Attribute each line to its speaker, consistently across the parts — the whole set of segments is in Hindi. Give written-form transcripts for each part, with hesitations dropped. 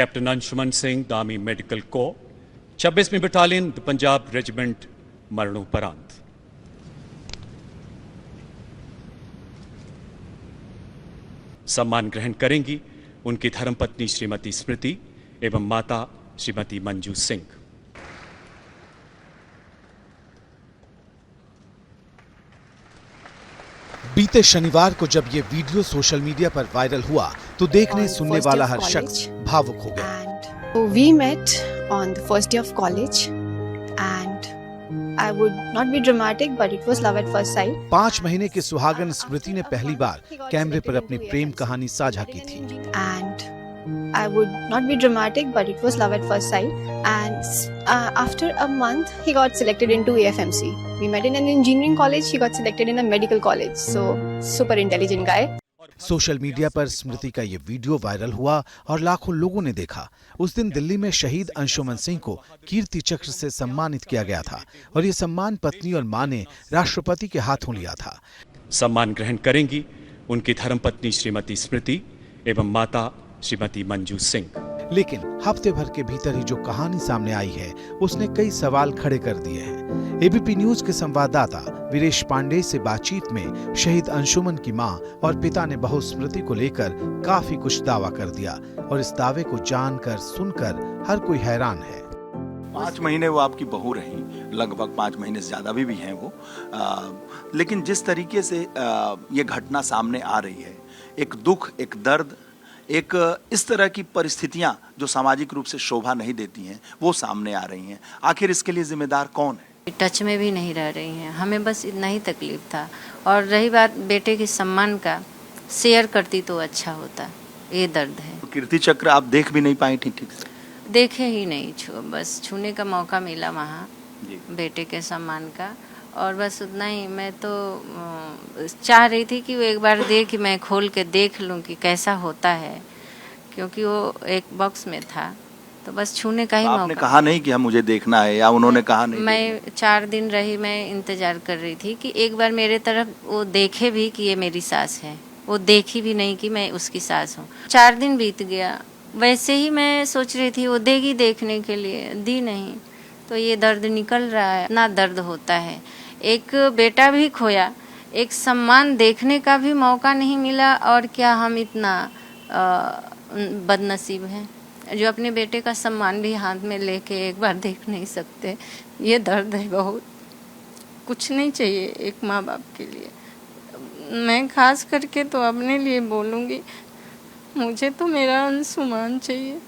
Speaker 1: Captain Anshuman Singh, the army medical corps, 26वीं बटालियन, द पंजाब रेजिमेंट, मरणोपरांत। सम्मान ग्रहण करेंगी उनकी धर्मपत्नी श्रीमती स्मृति एवं माता श्रीमती मंजू सिंह।
Speaker 2: बीते शनिवार को जब ये वीडियो सोशल मीडिया पर वायरल हुआ तो देखने सुनने वाला हर शख्स भावुक हो गया।
Speaker 3: We met on the first day of college and I would not be dramatic but it was love at first sight.
Speaker 2: 5 महीने की सुहागन स्मृति ने पहली बार कैमरे पर अपनी प्रेम कहानी साझा की थी।
Speaker 3: And I would not be dramatic but it was love at first sight. And after a month he got selected into AFMC. We met in an engineering college. He got selected in a medical college. So super intelligent guy.
Speaker 2: Social media पर स्मृति का ये वीडियो वायरल हुआ और लाखों लोगों ने देखा। उस दिन दिल्ली में शहीद अंशुमन सिंह को कीर्ति चक्र से सम्मानित किया गया था और ये सम्मान पत्नी और मां ने राष्ट्रपति के हाथों लिया था।
Speaker 1: सम्मान ग्रहण करेंगी उनकी धर्मपत्नी श्रीमती स्मृति एवं माता श्रीमती मंजू सिंह।
Speaker 2: लेकिन हफ्ते भर के भीतर ही जो कहानी सामने आई है उसने कई सवाल खड़े कर दिए हैं। एबीपी न्यूज के संवाददाता वीरेश पांडे से बातचीत में शहीद अंशुमन की मां और पिता ने बहू स्मृति को लेकर काफी कुछ दावा कर दिया और इस दावे को जानकर सुनकर हर कोई हैरान है।
Speaker 4: 5 महीने वो आपकी बहू रही, लगभग 5 महीने से ज्यादा भी हैं वो, लेकिन जिस तरीके से ये घटना सामने आ रही है, एक दुख, एक दर्द, एक इस तरह की परिस्थितियां जो सामाजिक रूप से शोभा नहीं देती हैं वो सामने आ रही हैं। आखिर इसके लिए जिम्मेदार कौन है?
Speaker 5: टच में भी नहीं रह रही हैं। हमें बस इतना ही तकलीफ था। और रही बात बेटे के सम्मान का, शेयर करती तो अच्छा होता, ये दर्द है।
Speaker 4: कीर्ति चक्र आप देख भी नहीं पाई थी ठीक से?
Speaker 5: देखे ही नहीं, बस छूने का मौका मिला वहाँ बेटे के सम्मान का, और बस उतना ही। मैं तो चाह रही थी कि वो एक बार कि मैं खोल के देख लूं कि कैसा होता है, क्योंकि वो एक बॉक्स में था, तो बस छूने का ही मौका।
Speaker 4: आपने कहा नहीं कि हम मुझे देखना है, या उन्होंने कहा नहीं?
Speaker 5: मैं 4 दिन रही, मैं इंतजार कर रही थी कि एक बार मेरे तरफ वो देखे भी कि ये मेरी सास है। वो देखी भी नहीं कि मैं उसकी सास हूँ। 4 दिन बीत गया, वैसे ही मैं सोच रही थी वो देगी देखने के लिए, दी नहीं। तो ये दर्द निकल रहा है, इतना दर्द होता है। एक बेटा भी खोया, एक सम्मान देखने का भी मौका नहीं मिला, और क्या हम इतना बदनसीब हैं जो अपने बेटे का सम्मान भी हाथ में लेके एक बार देख नहीं सकते। ये दर्द है बहुत। कुछ नहीं चाहिए एक माँ बाप के लिए। मैं खास करके तो अपने लिए बोलूँगी, मुझे तो मेरा अंशुमान चाहिए।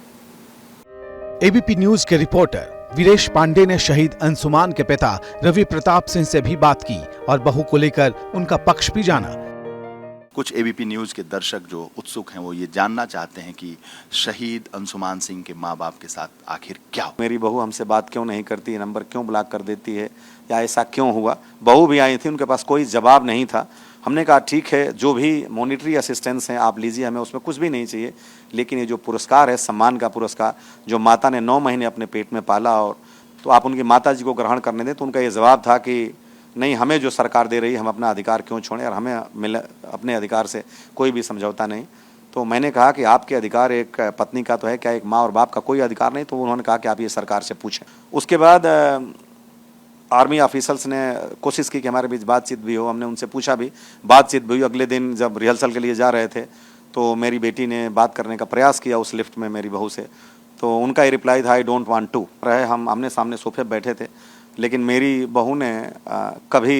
Speaker 2: एबीपी न्यूज के रिपोर्टर वीरेश पांडे ने शहीद अंशुमान के पिता रवि प्रताप सिंह से भी बात की और बहू को लेकर उनका पक्ष भी जाना।
Speaker 4: कुछ एबीपी न्यूज के दर्शक जो उत्सुक हैं वो ये जानना चाहते हैं कि शहीद अंशुमान सिंह के माँ बाप के साथ आखिर क्या हुआ?
Speaker 6: मेरी बहू हमसे बात क्यों नहीं करती, नंबर क्यों ब्लॉक कर देती है, या ऐसा क्यों हुआ? बहू भी आई थी, उनके पास कोई जवाब नहीं था। हमने कहा ठीक है, जो भी मॉनिटरी असिस्टेंस हैं आप लीजिए, हमें उसमें कुछ भी नहीं चाहिए, लेकिन ये जो पुरस्कार है, सम्मान का पुरस्कार, जो माता ने 9 महीने अपने पेट में पाला, और तो आप उनकी माता जी को ग्रहण करने दें। तो उनका ये जवाब था कि नहीं, हमें जो सरकार दे रही है हम अपना अधिकार क्यों छोड़ें, और हमें अपने अधिकार से कोई भी समझौता नहीं। तो मैंने कहा कि आपके अधिकार एक पत्नी का तो है, क्या एक माँ और बाप का कोई अधिकार नहीं? तो उन्होंने कहा कि आप ये सरकार से पूछें। उसके बाद आर्मी ऑफिसर्स ने कोशिश की कि हमारे बीच बातचीत भी हो, हमने उनसे पूछा भी, बातचीत भी हुई। अगले दिन जब रिहर्सल के लिए जा रहे थे तो मेरी बेटी ने बात करने का प्रयास किया उस लिफ्ट में मेरी बहू से, तो उनका ये रिप्लाई था, आई डोंट वांट टू। हम आमने सामने सोफे बैठे थे, लेकिन मेरी बहू ने कभी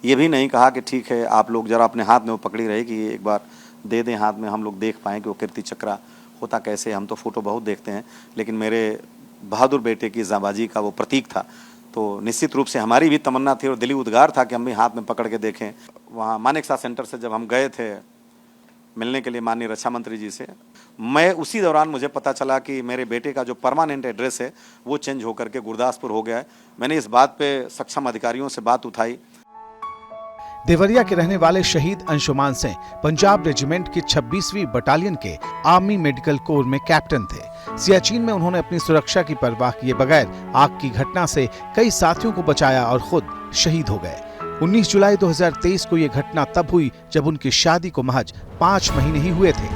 Speaker 6: ये भी नहीं कहा कि ठीक है, आप लोग जरा अपने हाथ में वो पकड़ी रही कि एक बार दे दें हाथ में, हम लोग देख पाएँ कि वो कीर्ति चक्र होता कैसे। हम तो फ़ोटो बहुत देखते हैं, लेकिन मेरे बहादुर बेटे की जाबाजी का वो प्रतीक था। तो निश्चित रूप से हमारी भी तमन्ना थी और दिली उद्गार था कि हम भी हाथ में पकड़ के देखें। वहाँ मानेकशॉ सेंटर से जब हम गए थे मिलने के लिए माननीय रक्षा मंत्री जी से, मैं उसी दौरान मुझे पता चला कि मेरे बेटे का जो परमानेंट एड्रेस है वो चेंज होकर के गुरदासपुर हो गया है। मैंने इस बात पे सक्षम अधिकारियों से बात उठाई।
Speaker 2: देवरिया के रहने वाले शहीद अंशुमान सिंह पंजाब रेजिमेंट की 26वीं बटालियन के आर्मी मेडिकल कोर में कैप्टन थे। सियाचिन में उन्होंने अपनी सुरक्षा की परवाह किए बगैर आग की घटना से कई साथियों को बचाया और खुद शहीद हो गए। 19 जुलाई 2023 को यह घटना तब हुई जब उनकी शादी को महज 5 महीने ही हुए थे।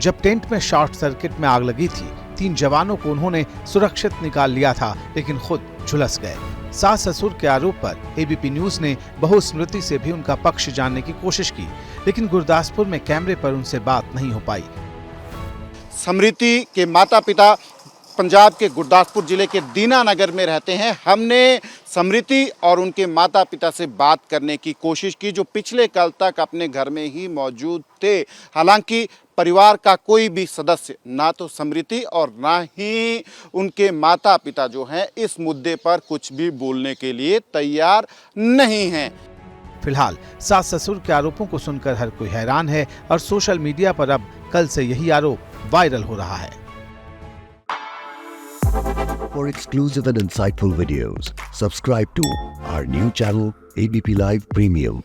Speaker 2: जब टेंट में शॉर्ट सर्किट में आग लगी थी, 3 जवानों को उन्होंने सुरक्षित निकाल लिया था, लेकिन खुद झुलस गए। सास ससुर के आरोप पर एबीपी न्यूज ने बहू स्मृति से भी उनका पक्ष जानने की कोशिश की, लेकिन गुरदासपुर में कैमरे पर उनसे बात नहीं हो पाई।
Speaker 7: स्मृति के माता पिता पंजाब के गुरदासपुर जिले के दीनानगर में रहते हैं। हमने स्मृति और उनके माता पिता से बात करने की कोशिश की, जो पिछले कल तक अपने घर में ही मौजूद थे। हालांकि परिवार का कोई भी सदस्य, ना तो स्मृति और ना ही उनके माता पिता जो हैं, इस मुद्दे पर कुछ भी बोलने के लिए तैयार नहीं हैं।
Speaker 2: फिलहाल सास ससुर के आरोपों को सुनकर हर कोई हैरान है और सोशल मीडिया पर अब कल से यही आरोप वायरल हो रहा है।
Speaker 8: For exclusive and insightful videos, subscribe to our new channel ABP Live Premium.